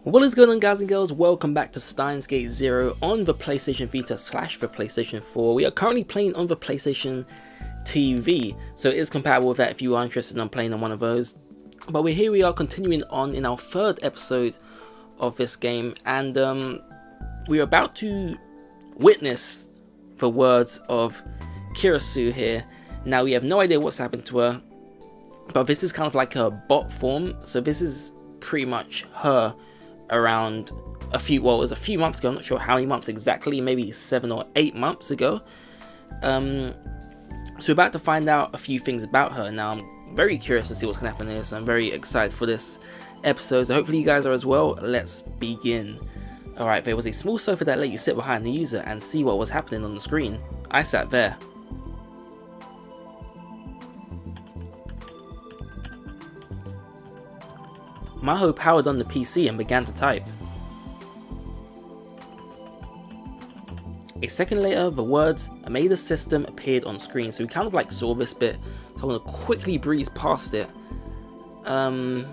What is going on, guys and girls? Welcome back to Steins Gate 0 on the PlayStation Vita / the PlayStation 4. We are currently playing on the PlayStation TV, so it is compatible with that if you are interested in playing on one of those. But we are continuing on in our third episode of this game, and we are about to witness the words of Kirisu here. Now, we have no idea what's happened to her, but this is kind of like her bot form, so this is pretty much her around it was a few months ago. I'm not sure how many months exactly, maybe 7 or 8 months ago. So we're about to find out a few things about her. Now I'm very curious to see what's gonna happen here, so I'm very excited for this episode, so hopefully you guys are as well. Let's begin. Alright, there was a small sofa that let you sit behind the user and see what was happening on the screen. I sat there. Maho powered on the PC and began to type. A second later, the words "made a system" appeared on screen, so we kind of like saw this bit, so I'm going to quickly breeze past it. Yeah,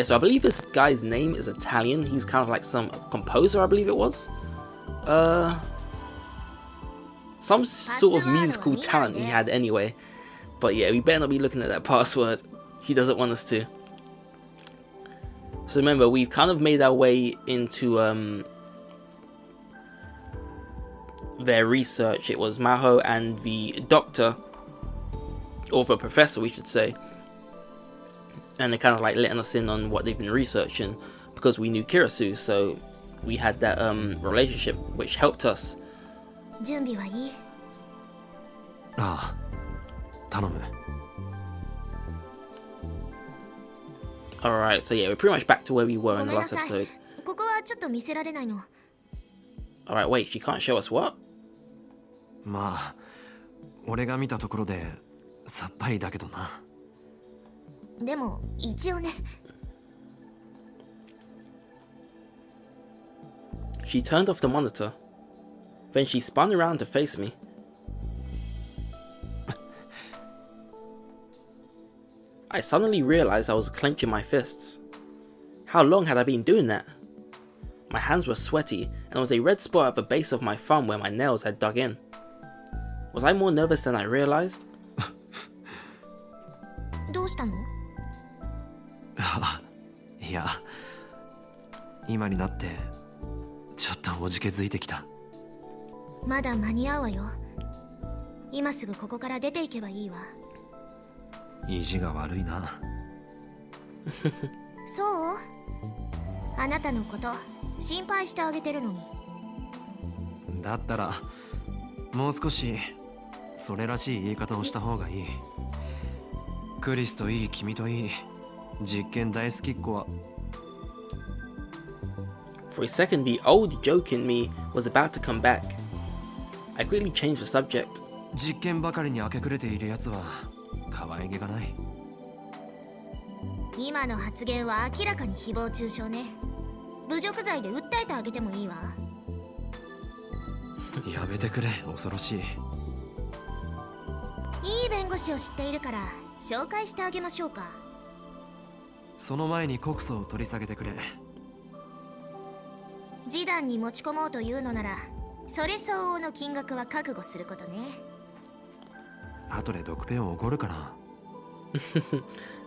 so I believe this guy's name is Italian. He's kind of like some composer, I believe it was. Some sort of musical talent he had anyway. But yeah, we better not be looking at that password. He doesn't want us to. So remember, we've kind of made our way into their research. It was Maho and the doctor, or the professor we should say, and they're kind of like letting us in on what they've been researching, because we knew Kirisu, so we had that relationship which helped us. Alright, so yeah, we're pretty much back to where we were in the last episode. Alright, wait, she can't show us what? She turned off the monitor. Then she spun around to face me. I suddenly realized I was clenching my fists. How long had I been doing that? My hands were sweaty, and there was a red spot at the base of my thumb where my nails had dug in. Was I more nervous than I realized? For a second, the old joke in me was about to come back. I quickly changed the subject.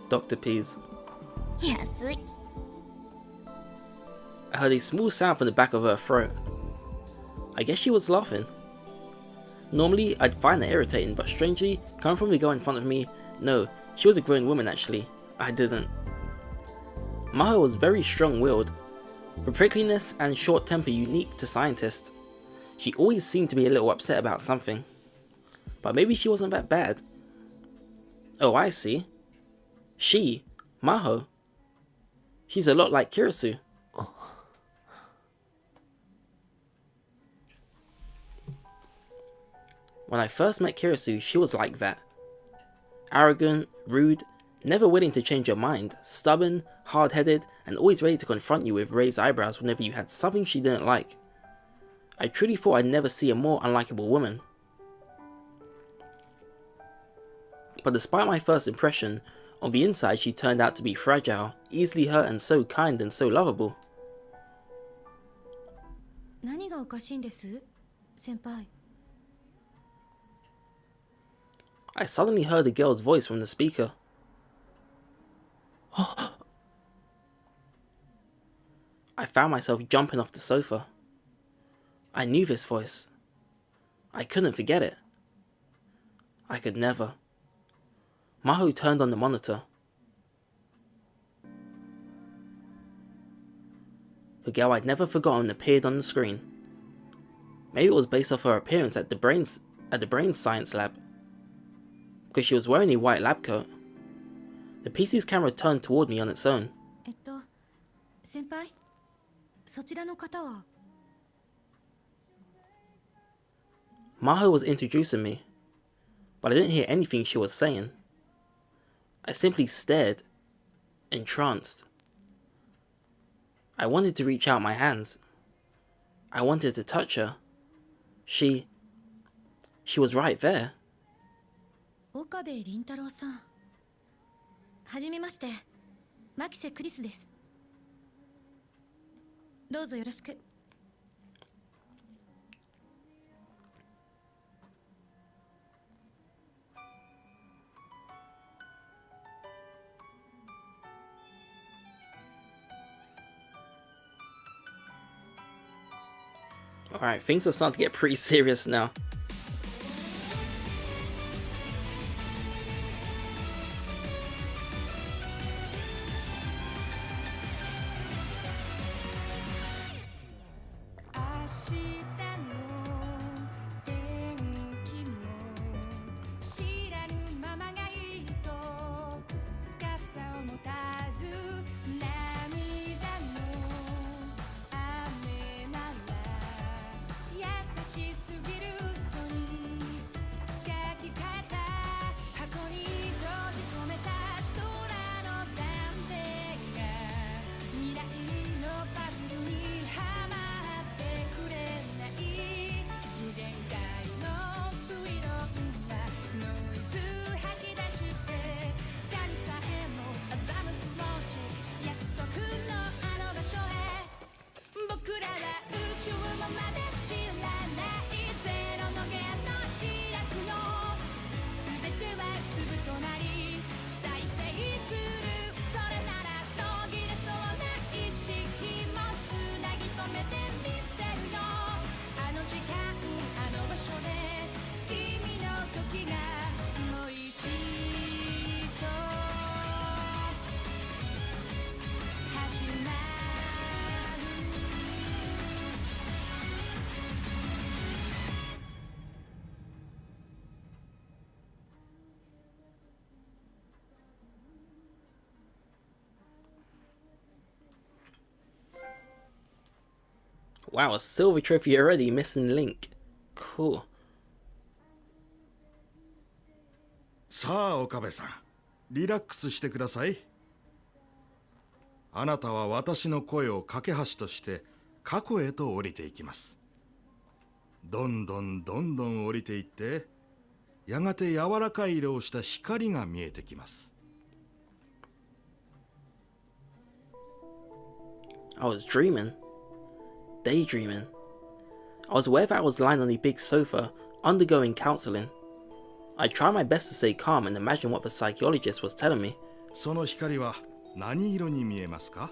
Dr. Peas. I heard a small sound from the back of her throat. I guess she was laughing. Normally, I'd find that irritating, but strangely, coming from the girl in front of me, no, she was a grown woman actually. I didn't. Maho was very strong-willed. The prickliness and short temper unique to scientists. She always seemed to be a little upset about something. But maybe she wasn't that bad. Oh, I see. She, Maho. She's a lot like Kirisu. When I first met Kirisu, she was like that. Arrogant, rude, never willing to change her mind, stubborn, hard-headed, and always ready to confront you with raised eyebrows whenever you had something she didn't like. I truly thought I'd never see a more unlikable woman. But despite my first impression, On the inside, she turned out to be fragile, easily hurt, and so kind and so lovable. 何がおかしいんです、先輩。I suddenly heard a girl's voice from the speaker. I found myself jumping off the sofa. I knew this voice. I couldn't forget it. I could never. Maho turned on the monitor. The girl I'd never forgotten appeared on the screen. Maybe it was based off her appearance at the brain science lab, because she was wearing a white lab coat. The PC's camera turned toward me on its own. 先輩、そちらの方は。Maho was introducing me, but I didn't hear anything she was saying. I simply stared, entranced. I wanted to reach out my hands. I wanted to touch her. She was right there. 岡部倫太郎さん。はじめまして、牧瀬クリスです。どうぞよろしく。Alright, things are starting to get pretty serious now. Wow, a silver trophy already, missing link. Cool. さあ岡部さん、リラックスしてください。あなたは私の声を架け橋として過去へと降りていきます。どんどん降りていって、やがて柔らかい色をした光が見えてきます。I was dreaming. Daydreaming. I was aware that I was lying on a big sofa, undergoing counseling. I tried my best to stay calm and imagine what the psychologist was telling me. その光は何色に見えますか？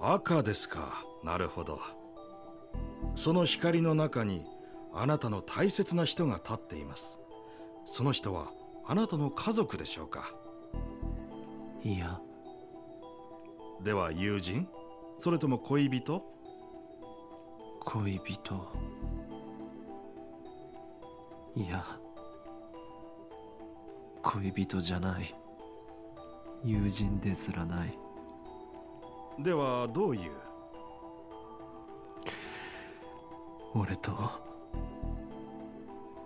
赤ですか。なるほど。その光の中にあなたの大切な人が立っています。その人はあなたの家族でしょうか？いや。では友人？それとも恋人？恋人。いや。恋人じゃない。友人ですらない。ではどういう？俺と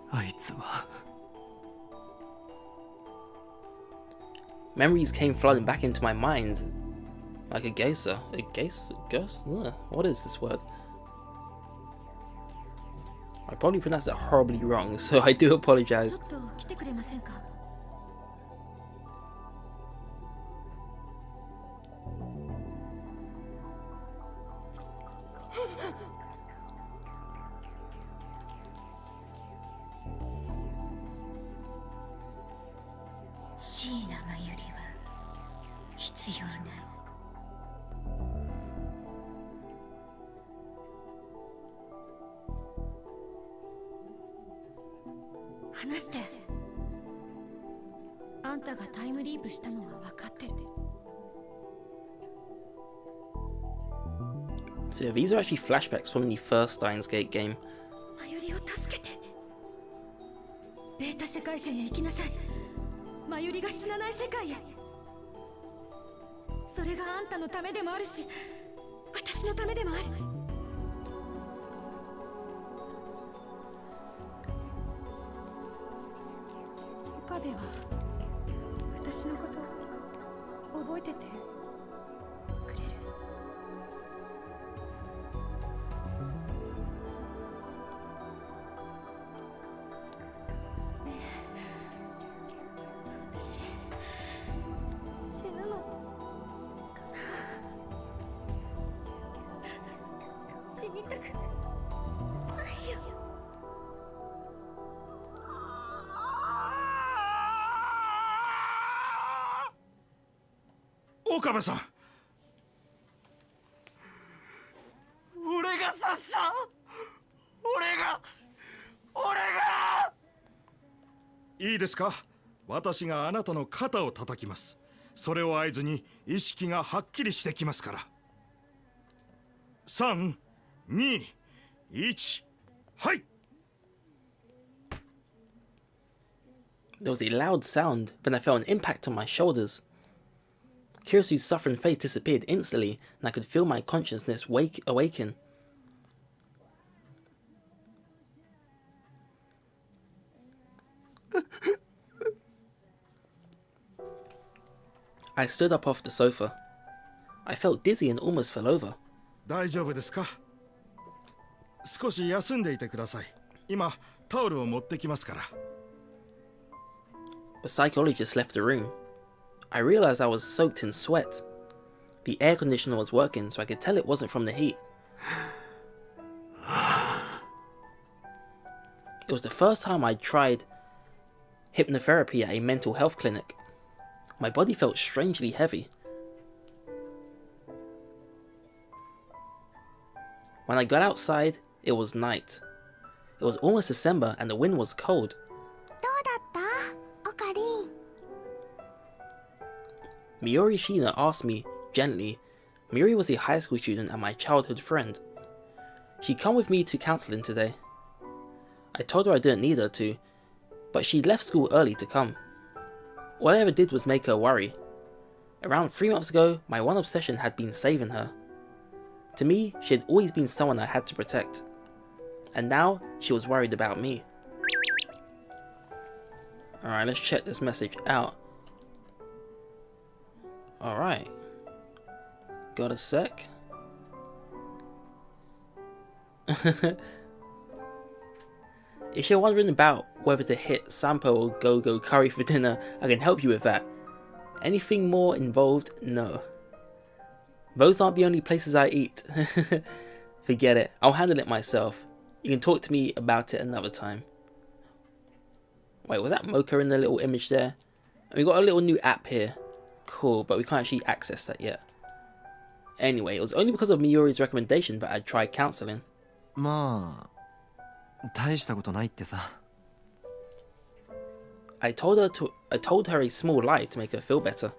あいつは。Memories came flooding back into my mind. Like a geyser. A ghost? Ugh, what is this word? I probably pronounced that horribly wrong, so I do apologize. ちょっと来てくれませんか。椎名真由里は必要ない。話して。あんたがタイムリープしたのは分かってる。So these are actually flashbacks from the first Steins Gate game. 真由里を助けて。ベータ世界線へ行きなさい。真由里が死なない世界へ。それがあんたのためでもあるし、私のためでもある。岡部は私のこと覚えててくれる？ねえ、私死ぬのかな。死にたくないよ。岡部さん、俺が刺した。俺がいいですか？私があなたの肩を叩きます。それを合図に意識がはっきりしてきますから。3、2、1、はい。 There was a loud sound, then I felt an impact on my shoulders. Kirisu's suffering face disappeared instantly, and I could feel my consciousness awaken. I stood up off the sofa. I felt dizzy and almost fell over. 大丈夫ですか？少し休んでいてください。今タオルを持ってきますから。 The psychologist left the room. I realized I was soaked in sweat. The air conditioner was working, so I could tell it wasn't from the heat. It was the first time I'd tried hypnotherapy at a mental health clinic. My body felt strangely heavy. When I got outside, it was night. It was almost December and the wind was cold. どうだった？オカリン。 Miori Shina asked me gently. Miori was a high school student and my childhood friend. She'd come with me to counselling today. I told her I didn't need her to, but she left school early to come. All I ever did was make her worry. Around 3 months ago, my one obsession had been saving her. To me, she had always been someone I had to protect. And now, she was worried about me. Alright, let's check this message out. Alright. Got a sec? If you're wondering about whether to hit Sampo or Go-Go Curry for dinner, I can help you with that. Anything more involved? No. Those aren't the only places I eat. Forget it, I'll handle it myself. You can talk to me about it another time. Wait, was that Mocha in the little image there? And we got a little new app here. Cool, but we can't actually access that yet. Anyway, it was only because of Miori's recommendation that I'd tried counselling. まあ大したことないってさ。 I told her a small lie to make her feel better.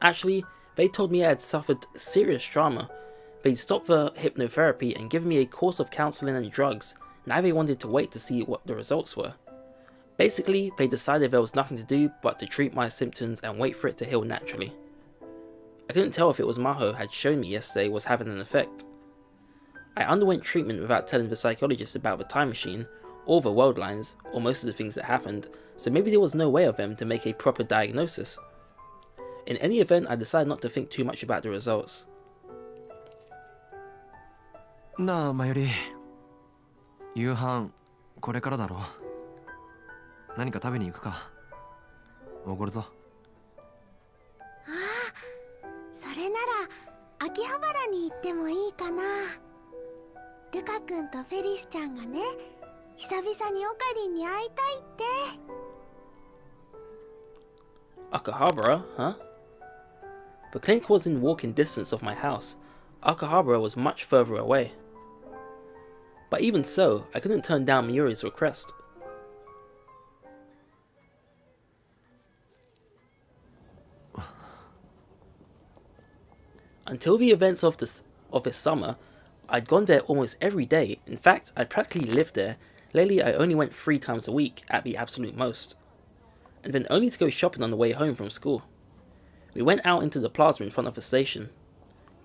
Actually, they told me I had suffered serious trauma. They'd stopped the hypnotherapy and given me a course of counselling and drugs. Now they wanted to wait to see what the results were. Basically, they decided there was nothing to do but to treat my symptoms and wait for it to heal naturally. I couldn't tell if it was Maho had shown me yesterday was having an effect. I underwent treatment without telling the psychologist about the time machine, or the world lines, or most of the things that happened, so maybe there was no way of them to make a proper diagnosis. In any event, I decided not to think too much about the results. なあ、まゆり。夕飯、これからだろう。何か食べに行くか。おごるぞ。それなら秋葉原に行ってもいいかな。ルカ君とフェリスちゃんがね、久々にオカリンに会いたいって。Akihabara, huh? The clinic was in walking distance of my house. Akihabara was much further away. But even so, I couldn't turn down Miyuri's request. Until the events of this summer, I'd gone there almost every day. In fact, I practically lived there. Lately, I only went 3 times a week at the absolute most. And then only to go shopping on the way home from school. We went out into the plaza in front of the station.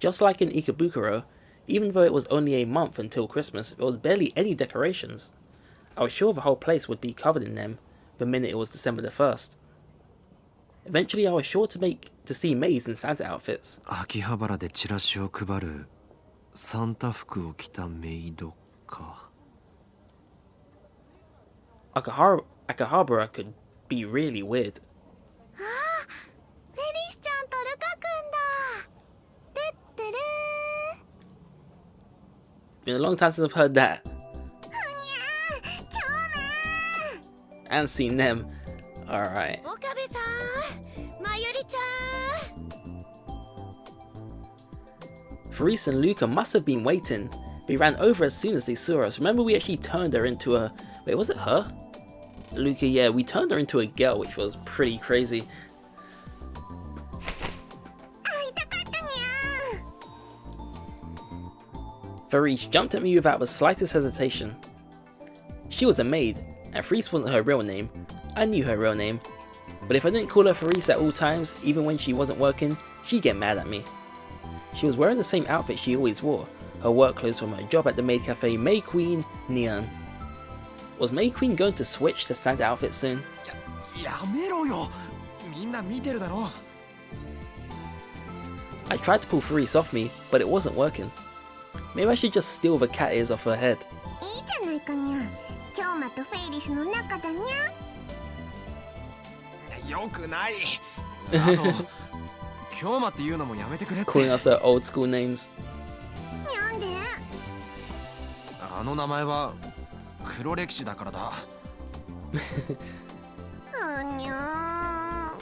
Just like in Ikebukuro, even though it was only a month until Christmas, there was barely any decorations. I was sure the whole place would be covered in them the minute it was December the 1st. Eventually, I was sure to see maids in Santa outfits. 秋葉原でチラシを配るサンタ服を着たメイドか。Akihabara could be really weird. ああ、フェリスちゃんとルカ君だ。てってるー。 Been a long time since I've heard that. ふにゃー、今日 And seen them. Alright. 岡部さん、まゆりちゃん。 Faris and Luca must have been waiting. They ran over as soon as they saw us. Remember, we actually turned her into a... Wait, was it her? Luca, yeah, we turned her into a girl, which was pretty crazy. Faris jumped at me without the slightest hesitation. She was a maid, and Faris wasn't her real name. I knew her real name. But if I didn't call her Faris at all times, even when she wasn't working, she'd get mad at me. She was wearing the same outfit she always wore, her work clothes from her job at the maid cafe May Queen Neon. Was May Queen going to switch to Santa outfit soon? やめろよ。みんな見てるだろ。I tried to pull Faris off me, but it wasn't working. Maybe I should just steal the cat ears off her head. いいじゃないかにゃ。京馬とフェイリスの中だにゃ。よくない。あと、京馬っていうのもやめてくれって。Calling us her old school names. なんで？あの名前は黒歴史だからだ。うにゃ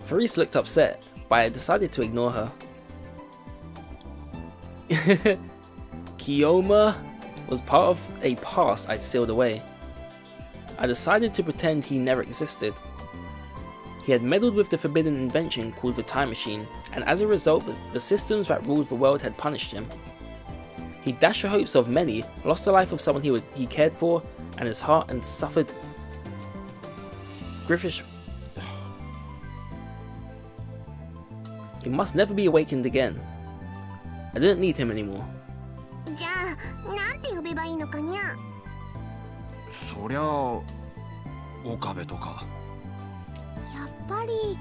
ー。 Faris looked upset, but I decided to ignore her. Kiyoma was part of a past I'd sealed away. I decided to pretend he never existed. He had meddled with the forbidden invention called the time machine, and as a result, the systems that ruled the world had punished him. He dashed the hopes of many, lost the life of someone he cared for, and his heart, and suffered Griffish. He must never be awakened again. I didn't need him anymore. じゃあ、なんて呼べばいいのかにゃ。そりゃあ、岡部とか。やっぱり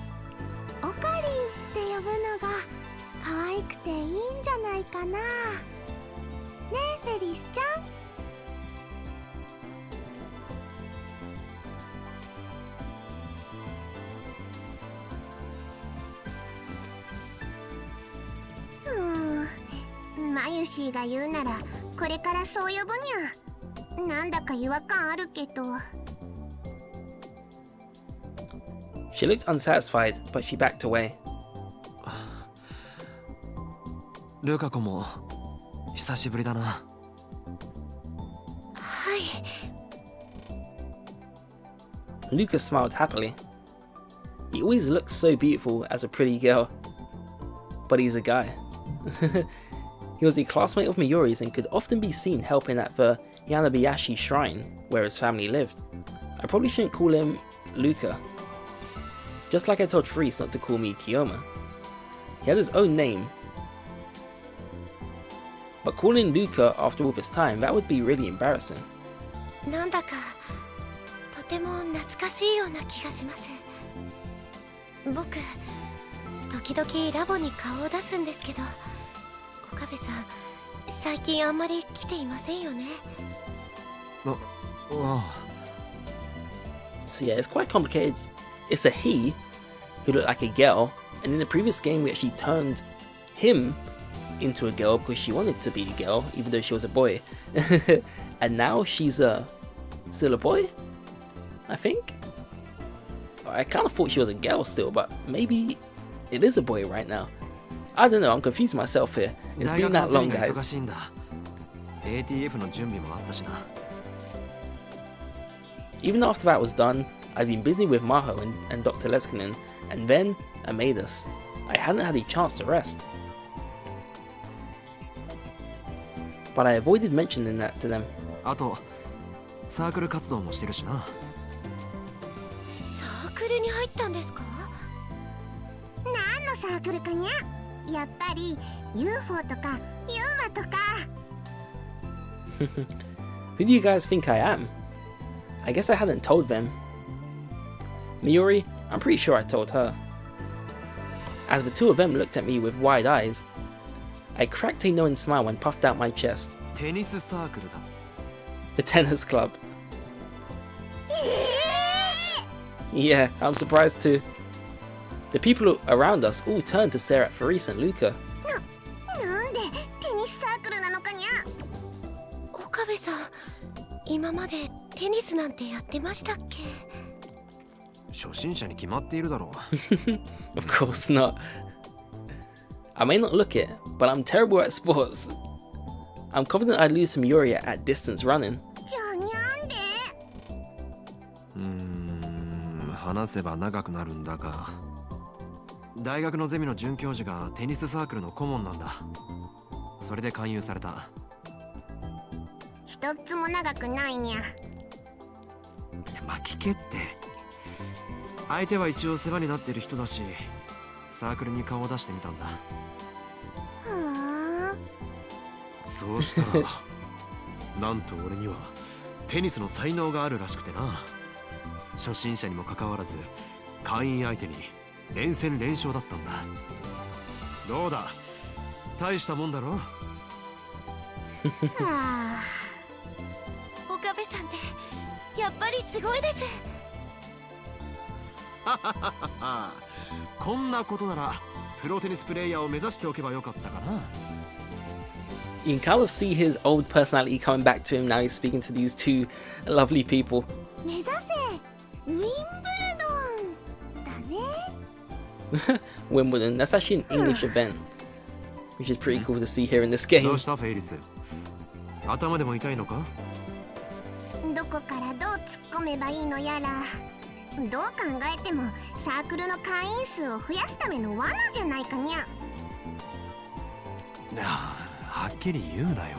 オカリンって呼ぶのが可愛くていいんじゃないかな。ねえフェリスちゃん。マユシーが言うならこれからそう呼ぶにゃ。なんだか違和感あるけど。 She looked unsatisfied, but she backed away. ルカ子も久しぶりだな。はい。 Luca smiled happily. He always looks so beautiful as a pretty girl. But he's a guy. He was a classmate of Miyuri's and could often be seen helping at the Yanabayashi shrine, where his family lived. I probably shouldn't call him Luca. Just like I told Faris not to call me Kiyoma. He had his own name. But calling Luca after all this time, that would be really embarrassing. なんだかとても懐かしいような気がします。僕、時々ラボに顔を出すんですけど、岡部さん最近あんまり来ていませんよね。ああ So yeah, it's quite complicated. It's a he who looked like a girl, and in the previous game we actually turned him into a girl because she wanted to be a girl, even though she was a boy. And now she's still a boy, I think. I kind of thought she was a girl still, but maybe it is a boy right now. I don't know, I'm confused myself here. It's been that long, guys. ATF の準備もあったしな。 Even after that was done, I'd been busy with Maho and Dr. Leskinen, and then Amadeus. I hadn't had a chance to rest. But I avoided mentioning that to them. あとサークル活動もしてるしな。サークルに入ったんですか？何のサークルかにゃ？やっぱり UFO とか UMA とか。Who do you guys think I am? I guess I hadn't told them. Miyori, I'm pretty sure I told her. As the two of them looked at me with wide eyes, I cracked a knowing smile and puffed out my chest. テニスサークルだ。 The tennis club. Yeah, I'm surprised too. The people around us all turned to stare at Faris and Luca. なんでテニスサークルなのかにゃ？岡部さん、今までテニスなんてやってましたっけ？初心者に決まっているだろう。Of course not. I may not look it, but I'm terrible at sports. I'm confident I'd lose to Miuri at distance running. じゃあにゃんで？話せば長くなるんだが、大学のゼミの准教授がテニスサークルの顧問なんだ。それで勧誘された。一つも長くないにゃ。いや、まあ聞けって。相手は一応世話になってる人だし、サークルに顔を出してみたんだ。ふーん。そうしたらなんと俺にはテニスの才能があるらしくてな。初心者にもかかわらず会員相手に連戦連勝だったんだ。どうだ、大したもんだろ。はあ。岡部さんってやっぱりすごいです。こんなことならプロテニスプレイヤーを目指しておけばよかったかな。You can kind of see his old personality coming back to him now. He's speaking to these two lovely people. 目指せウィンブルドンだね。 Wimbledon, that's actually an English event, which is pretty cool to see here in this game. どうしたフェイリス、頭でも痛いのか？どこからどう突っ込めばいいのやら。どう考えてもサークルの会員数を増やすための罠じゃないかにゃ。はっきり言うなよ。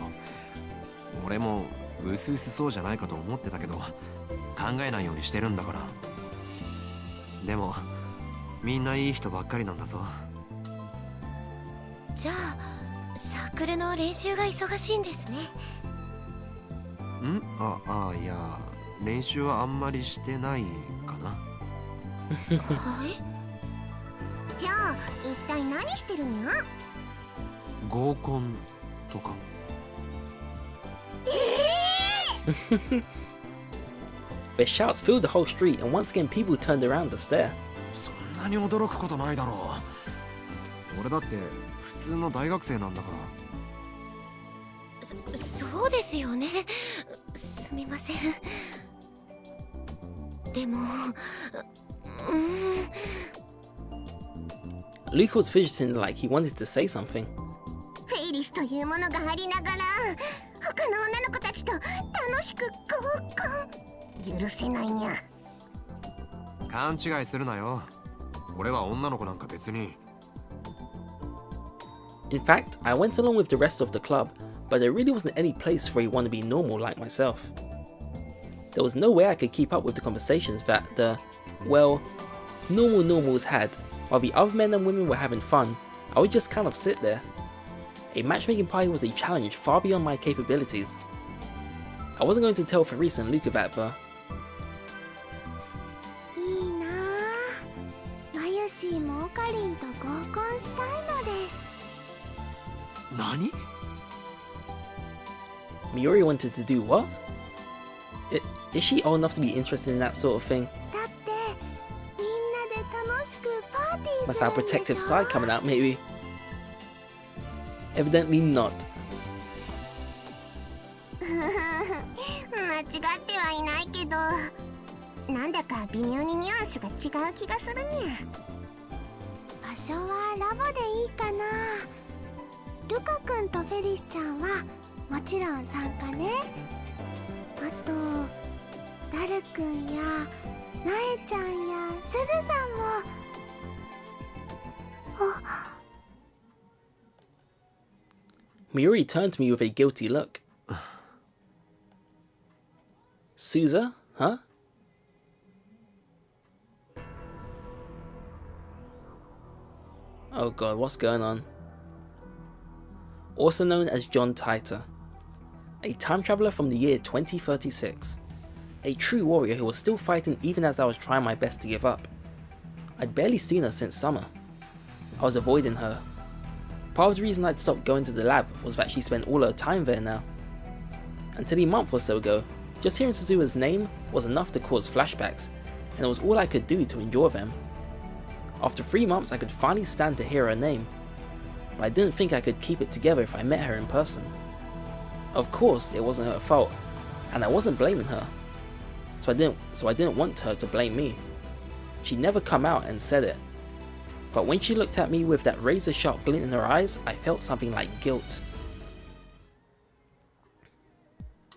俺もうすうすそうじゃないかと思ってたけど、考えないようにしてるんだから。でもみんないい人ばっかりなんだぞ。じゃあサークルの練習が忙しいんですね。いや、練習はあんまりしてないかな。はい。じゃあ一体何してるにゃ？合コンとか。Their shouts filled the whole street, and once again people turned around to stare. そんなに驚くことないだろう。俺だって普通の大学生なんだから。そうですよね。すみません。でも、Luca was fidgeting like he wanted to say something. フェイリスというものがありながら他の女の子たちと楽しく合コン。許せないにゃ。勘違いするなよ。俺は女の子なんか別に。In fact, I went along with the rest of the club, but there really wasn't any place for a wannabe normal like myself. There was no way I could keep up with the conversations that the, well, normal normals had. While the other men and women were having fun, I would just kind of sit there. A matchmaking party was a challenge far beyond my capabilities. I wasn't going to tell Faris and Luca that, but... いいなぁ。マユシーもオカリンと合コンしたいのです。何？ Miuri wanted to do what? Is she old enough to be interested in that sort of thing? だってみんなで楽しくパーティー Must す have るんでし protective ょ side coming out, maybe. Evidently not. 間違ってはいないけど、なんだか微妙にニュアンスが違う気がするね。場所はラボでいいかな。ルカ君とフェリスちゃんはもちろん参加ね。あとダル君やナエちゃんやスズさんも。あ、 Miuri turned to me with a guilty look. Souza? Huh? Oh god, what's going on? Also known as John Titor, a time traveler from the year 2036. A true warrior who was still fighting even as I was trying my best to give up. I'd barely seen her since summer. I was avoiding her. Part of the reason I'd stopped going to the lab was that she spent all her time there now. Until a month or so ago, just hearing Suzuha's name was enough to cause flashbacks, and it was all I could do to endure them. After 3 months I could finally stand to hear her name, but I didn't think I could keep it together if I met her in person. Of course it wasn't her fault, and I wasn't blaming her, so I didn't want her to blame me. She'd never come out and said it, but when she looked at me with that razor sharp glint in her eyes, I felt something like guilt.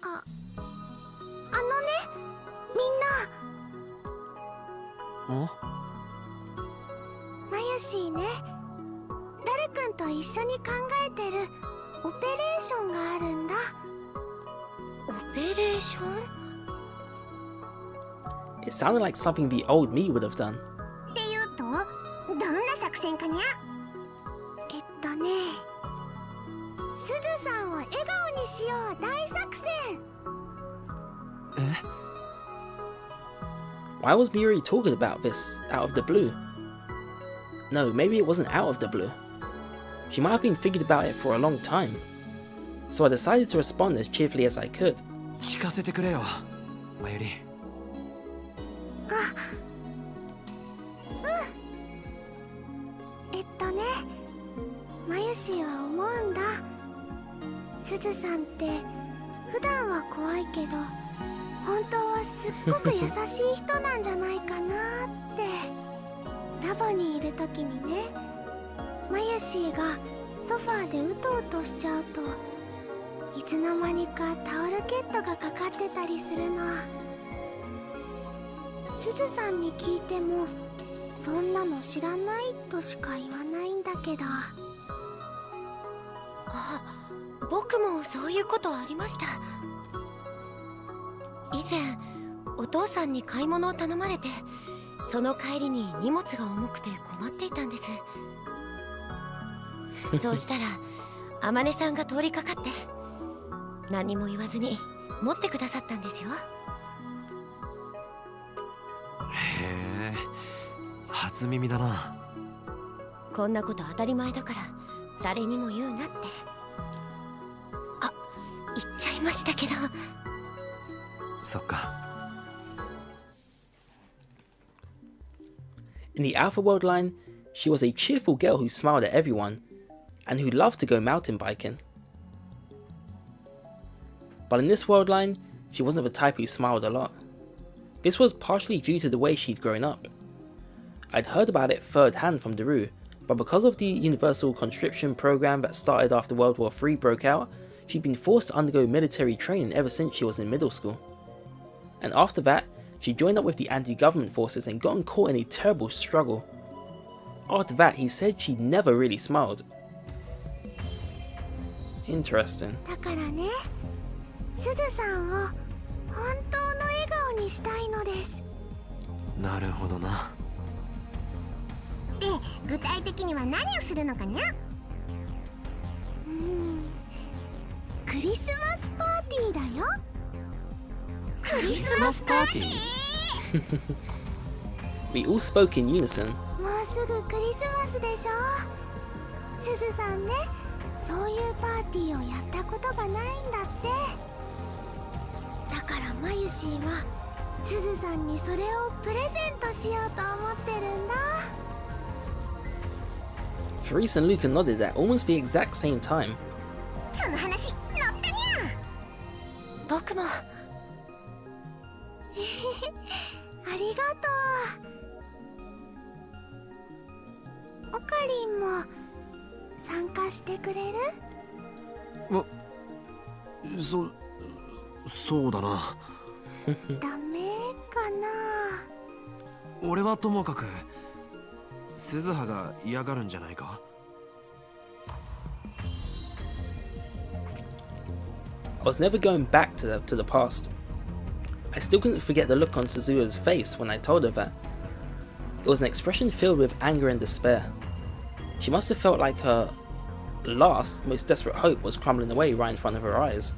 あのね、みんな。マユシーね、ダル君と一緒に考えてるオペレーションがあるんだ。オペレーション？ It sounded like something the old me would have done. っていうと、どんな作戦かにゃ？ね、すずさんを笑顔にしよう大作戦。Why was Miuri talking about this out of the blue? No, maybe it wasn't out of the blue. She might have been thinking about it for a long time. So I decided to respond as cheerfully as I could. 聞かせてくれよ、マユリ。ね、マユシーは思うんだ。すずさんって普段は怖いけど本当はすっごく優しい人なんじゃないかなって。ラボにいる時にね、マユシーがソファーでうとうとしちゃうといつの間にかタオルケットがかかってたりするの。すずさんに聞いてもそんなの知らないとしか言わないんだけど。あ、僕もそういうことありました。以前お父さんに買い物を頼まれて、その帰りに荷物が重くて困っていたんです。そうしたら天音さんが通りかかって何も言わずに持ってくださったんですよ。へえ、初耳だな。こんなこと当たり前だから誰にも言うなって。あ、言っちゃいましたけど。そっか。In the Alpha World line, she was a cheerful girl who smiled at everyone, and who loved to go mountain biking. But in this world line, she wasn't the type who smiled a lot. This was partially due to the way she'd grown up. I'd heard about it third hand from Daru, but because of the universal conscription program that started after World War III broke out, she'd been forced to undergo military training ever since she was in middle school. And after that, she joined up with the anti-government forces and gotten caught in a terrible struggle. After that, he said she never really smiled. Interesting. だからね、すずさんを本当の笑顔にしたいのです。なるほどな。で、具体的には何をするのかな？クリスマスパーティーだよ。クリスマスパーティーWe all spoke in unison. もうすぐクリスマスでしょ。すずさんね、そういうパーティーをやったことがないんだって。だからマユシーはすずさんにそれをプレゼントしようと思ってるんだ。 Therese and Luca nodded at almost the exact same time. その話乗ったにゃ。僕もありがとう。オカリンも参加してくれる？そうだな。ダメかな。俺はともかく鈴葉が嫌がるんじゃないか。I was never going back to the past. I still couldn't forget the look on Suzuha's face when I told her that. It was an expression filled with anger and despair. She must have felt like her last, most desperate hope was crumbling away right in front of her eyes.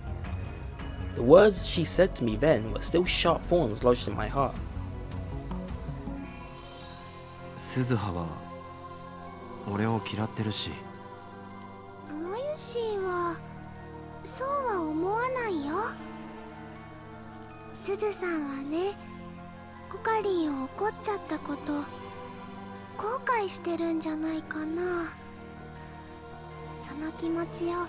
The words she said to me then were still sharp thorns lodged in my heart. 鈴葉は俺を嫌ってるし。マユシーはそうは思わないよ。すずさんはね、オカリンを怒っちゃったこと後悔してるんじゃないかな。その気持ちを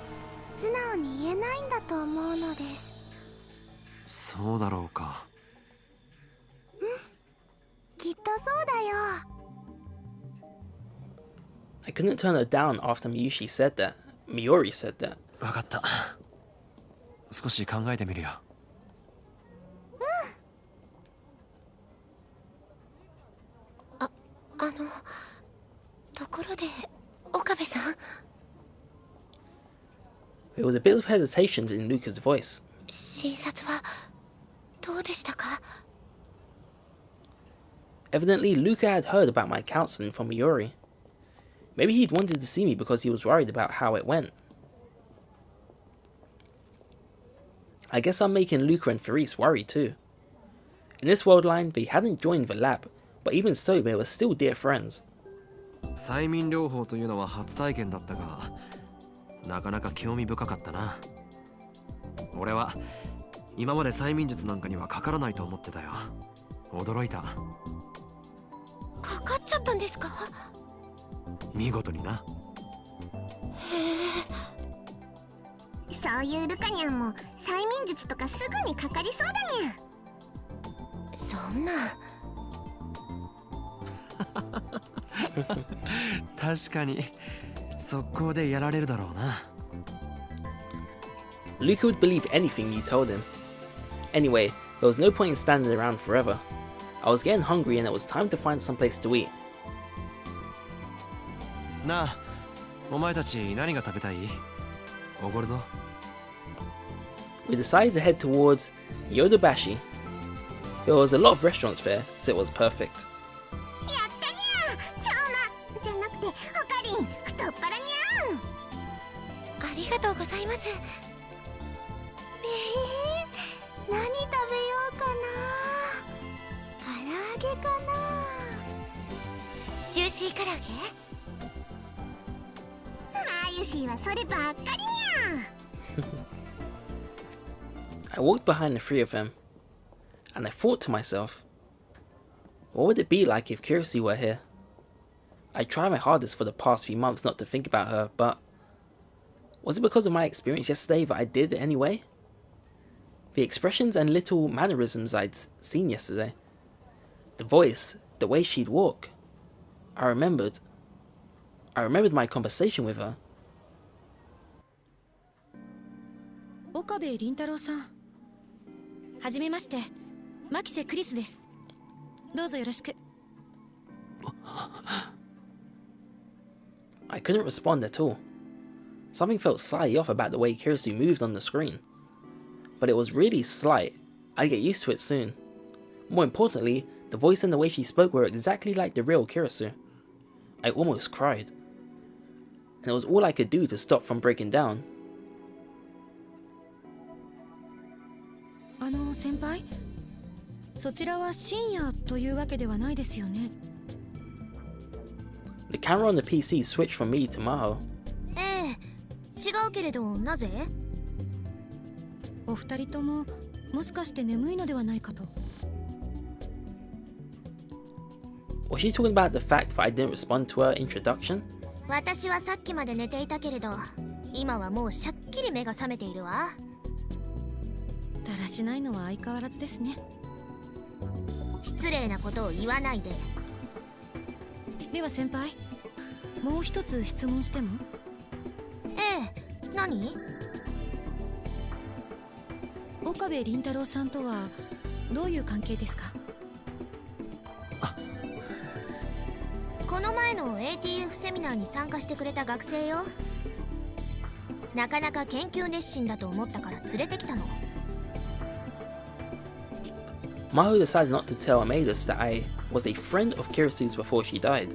素直に言えないんだと思うのです。そうだろうか。きっとそうだよ。I couldn't turn her down after Miori said that. 分かった。少し考えてみるよ。ところで岡部さん。There was a bit of hesitation in Luca's voice. 診察はどうでしたか？ Evidently, Luca had heard about my counseling from Miori. Maybe he'd wanted to see me because he was worried about how it went. I guess I'm making Luca and Therese worry too. In this world line, they hadn't joined the lab, but even so, they were still dear friends. 催眠療法というのは初体験だったが、なかなか興味深かったな。俺は今まで催眠術なんかにはかからないと思ってたよ。驚いた。かかっちゃったんですか？見事にな。そういうルカニャンも催眠術とかすぐにかかりそうだにゃ。そんな。確かに速攻でやられるだろうな。Luca would believe anything you told him. Anyway, there was no point in standing around forever. I was getting hungry and it was time to find some place to eat. なあ、お前たち何が食べたい？おごるぞ。We decided to head towards Yodobashi. There was a lot of restaurants there, so it was perfect. やったにゃ。超なじゃなくてオカリン太っ腹にゃん。ありがとうございます。何食べようかな。唐揚げかな。ジューシー唐揚げ？マユシーはそればっかりにゃ。I walked behind the three of them, and I thought to myself, what would it be like if Kirisi were here? I tried my hardest for the past few months not to think about her, but was it because of my experience yesterday that I did anyway? The expressions and little mannerisms I'd seen yesterday, the voice, the way she'd walk, I remembered my conversation with her. 岡部倫太郎さん、はじめまして、牧瀬クリスです。どうぞよろしく。I couldn't respond at all. Something felt slightly off about the way Kirisu moved on the screen. But it was really slight. I'd get used to it soon. More importantly, the voice and the way she spoke were exactly like the real Kirisu. I almost cried. And it was all I could do to stop from breaking down. 先輩、そちらは深夜というわけではないですよね。The camera on the PC switched from me to Maho. ええ、違うけれど、なぜ？お二人とももしかして眠いのではないかと。 Was she talking about the fact that I didn't respond to her introduction? 私はさっきまで寝ていたけれど、今はもうしゃっきり目が覚めているわ。だらしないのは相変わらずですね。失礼なことを言わないで。では先輩、もう一つ質問しても？ええ、何？岡部倫太郎さんとはどういう関係ですか？この前の ATF セミナーに参加してくれた学生よ。なかなか研究熱心だと思ったから連れてきたの。Maho decided not to tell Amadis that I was a friend of Kirisu's before she died.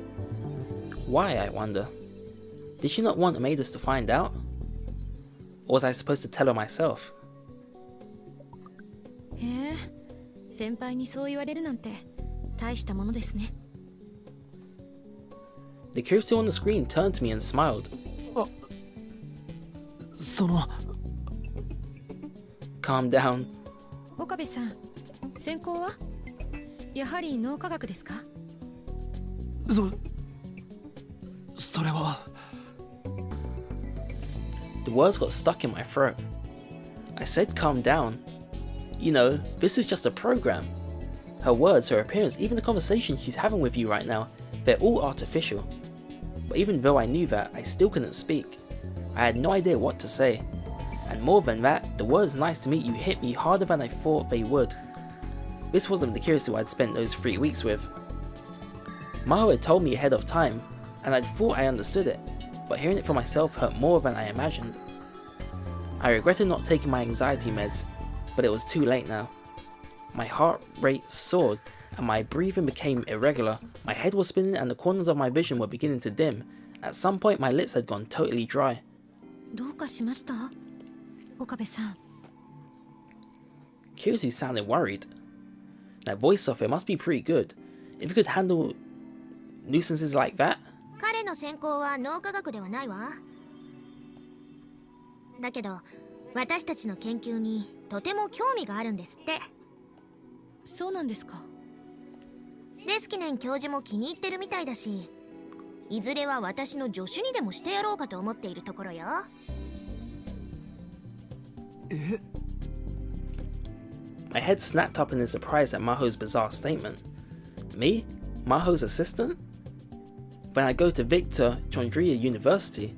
Why, I wonder? Did she not want Amadis to find out? Or was I supposed to tell her myself? へえ、先輩にそう言われるなんて大したものですね。The Kirisu on the screen turned to me and smiled. その Calm down. 岡部さん、専攻はやはり脳科学ですか？それは The words got stuck in my throat. I said calm down. You know, this is just a program. Her words, her appearance, even the conversation she's having with you right now, they're all artificial. But even though I knew that, I still couldn't speak. I had no idea what to say. And more than that, the words nice to meet you hit me harder than I thought they would. This wasn't the Kirisu I'd spent those 3 weeks with. Maho had told me ahead of time, and I'd thought I understood it, but hearing it for myself hurt more than I imagined. I regretted not taking my anxiety meds, but it was too late now. My heart rate soared, and my breathing became irregular. My head was spinning and the corners of my vision were beginning to dim. At some point my lips had gone totally dry. どうかしました？岡部さん。Kirisu sounded worried. That voice software must be pretty good. If you could handle nuisances like that. 彼の専攻は脳科学ではないわ。だけど私たちの研究にとても興味があるんですって。そうなんですか。レスキネン教授も気に入ってるみたいだし、いずれは私の助手にでもしてやろうかと思っているところよ。My head snapped up in surprise at Maho's bizarre statement. Me? Maho's assistant? When I go to Victor Chondria University?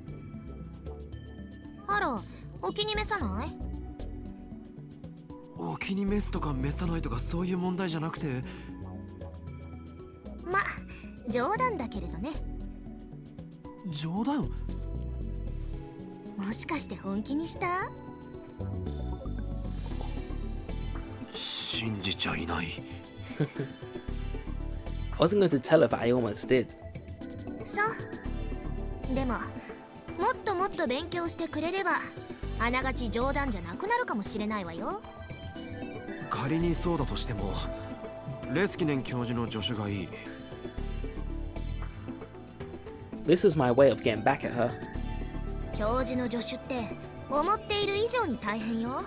あら、お気に召さない？お気に召すとか召さないとかそういう問題じゃなくて。ま、冗談だけれどね。冗談？もしかして本気にした？信じちゃいない。I wasn't going to tell her, but I almost did. そう。でも、もっともっと勉強してくれれば、あながち冗談じゃなくなるかもしれないわよ。仮にそうだとしても、レスキネン教授の助手がいい。This was my way of getting back at her. 教授の助手って思っている以上に大変よ。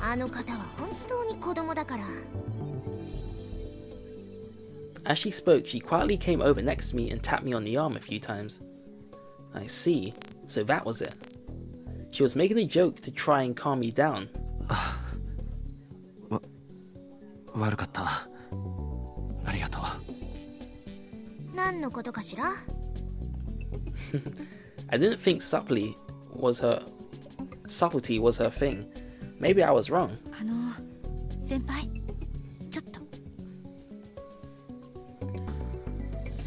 あの方は本当に子供だから。As she spoke, she quietly came over next to me and tapped me on the arm a few times. I see, so that was it. She was making a joke to try and calm me down. 悪かった。ありがとう。何のことかしら？ I didn't think subtlety was her thing. Maybe I was wrong. 先輩、ちょっと。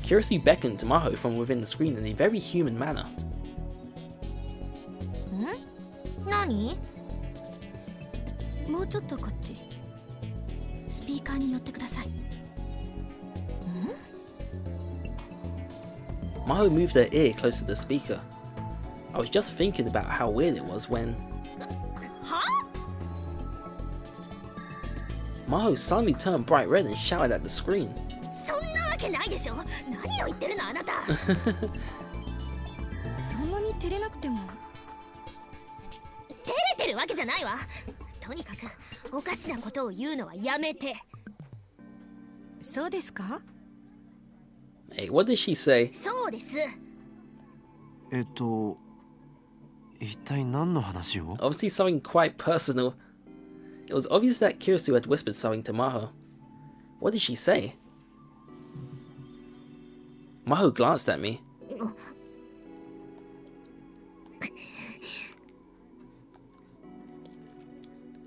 Kirisu beckoned to Maho from within the screen in a very human manner. 何？もうちょっとこっち。スピーカーに寄ってください。Maho moved her ear close to the speaker. I was just thinking about how weird it was when... Maho suddenly turned bright red and shouted at the screen. そんなわけないでしょ。何を言ってるのあなた。そんなに照れなくても。るわけじゃないわ。とにかくおかしなことを言うのはやめて。そうですか？ Hey, what did she say? そうです。一体何の話を？ Obviously something quite personal. It was obvious that Kirisu had whispered something to Maho. What did she say? Maho glanced at me.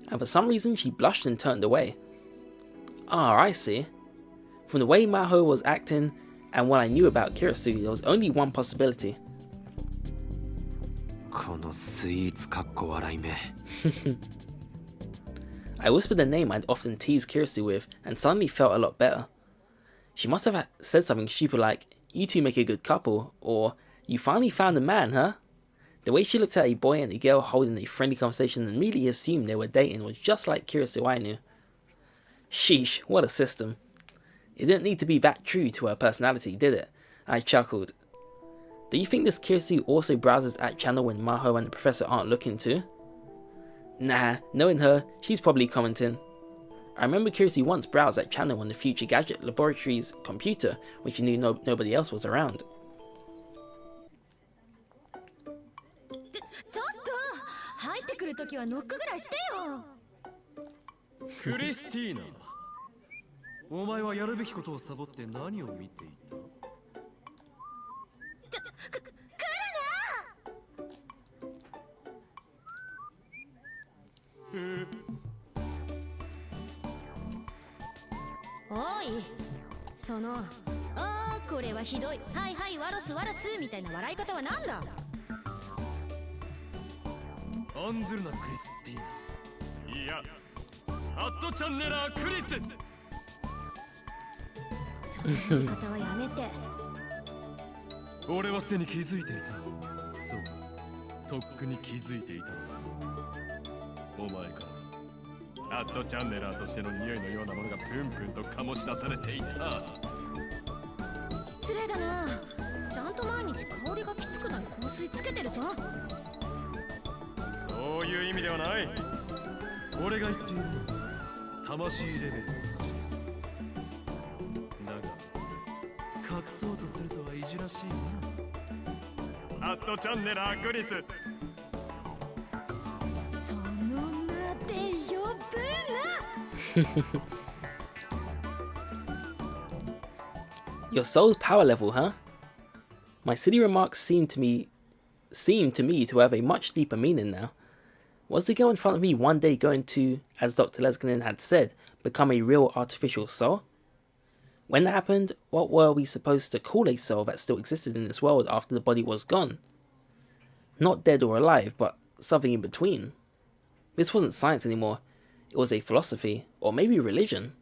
And for some reason she blushed and turned away. Ah, I see. From the way Maho was acting and what I knew about Kirisu, there was only one possibility. このスイーツかっこ笑い目。I whispered the name I'd often teased Kirisu with and suddenly felt a lot better. She must have said something stupid like, "You two make a good couple," or "You finally found a man, huh?" The way she looked at a boy and a girl holding a friendly conversation and immediately assumed they were dating was just like Kirisu I knew. Sheesh, what a system. It didn't need to be that true to her personality, did it? I chuckled. Do you think this Kirisu also browses at channel when Maho and the professor aren't looking too? Nah, knowing her, she's probably commenting. I remember Kirisu once browsed that channel on the Future Gadget Laboratory's computer when she knew nobody else was around. ちょっと入ってくるときはノックぐらいしてよ。クリスティーナ、お前はやるべきことをサボって何を見ていた？おい、そのこれはひどい、はいはいワロスワロスみたいな笑い方はなんだ？案ずるなクリスティーナ。いや、アットチャンネラークリス。その言い方はやめて。俺はすでに気づいていた。そう、とっくに気づいていた。お前からアットチャンネラーとしての匂いのようなものがプンプンと醸し出されていた。失礼だな。ちゃんと毎日香りがきつくない香水つけてるぞ。そういう意味ではない。俺が言っているのは魂レベルだが、隠そうとするとはいじらしいな。アットチャンネラークリス。その名で呼ぶな。Your soul's power level, huh? My silly remarks seem to me to have a much deeper meaning now. Was the girl in front of me one day going to, as Dr. Leskinen had said, become a real artificial soul? When that happened, what were we supposed to call a soul that still existed in this world after the body was gone? Not dead or alive, but something in between. This wasn't science anymore. It was a philosophy, or maybe religion.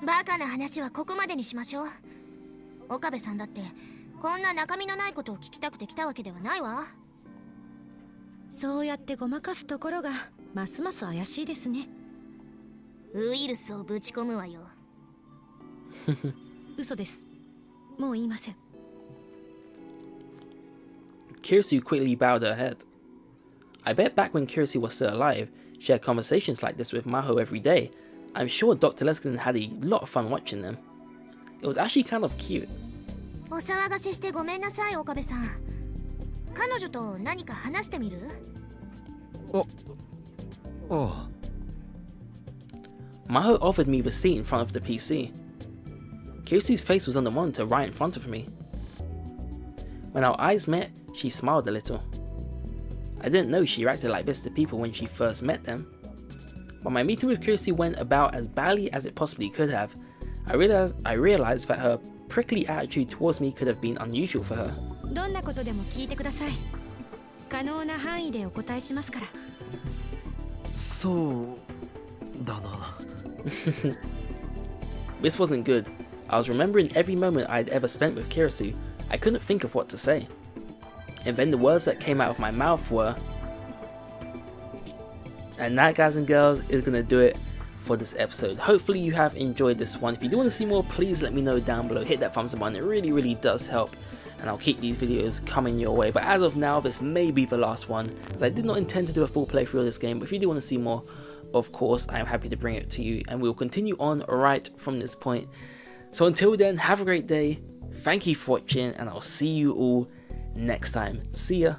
バカな話はここまでにしましょう。岡部さんだってこんな中身のないことを聞きたくて来たわけではないわ。そうやってごまかすところがますます怪しいですね。ウイルスをぶち込むわよ。嘘です。もう言いません。Kirisu quickly bowed her head. I bet back when Kirisu was still alive, she had conversations like this with Maho every day. I'm sure Dr. Leskinen had a lot of fun watching them. It was actually kind of cute. お騒がせしてごめんなさい、岡部さん。彼女と何か話してみる？ああ。 Maho offered me the seat in front of the PC. Kirisu's face was on the monitor right in front of me. When our eyes met, she smiled a little. I didn't know she reacted like this to people when she first met them. But my meeting with Kirisu went about as badly as it possibly could have. I realized that her prickly attitude towards me could have been unusual for her. どんなことでも聞いてください。可能な範囲でお答えしますから。そうだな。This wasn't good. I was remembering every moment I'd ever spent with Kirisu. I couldn't think of what to say. And then the words that came out of my mouth were... And that, guys and girls, is going to do it for this episode. Hopefully you have enjoyed this one. If you do want to see more, please let me know down below. Hit that thumbs up button. It really, really does help. and I'll keep these videos coming your way. But as of now, this may be the last one, as I did not intend to do a full playthrough of this game. But if you do want to see more, of course, I am happy to bring it to you, and we'll continue on right from this point. So until then, have a great day, thank you for watching, and I'll see you all next time. See ya.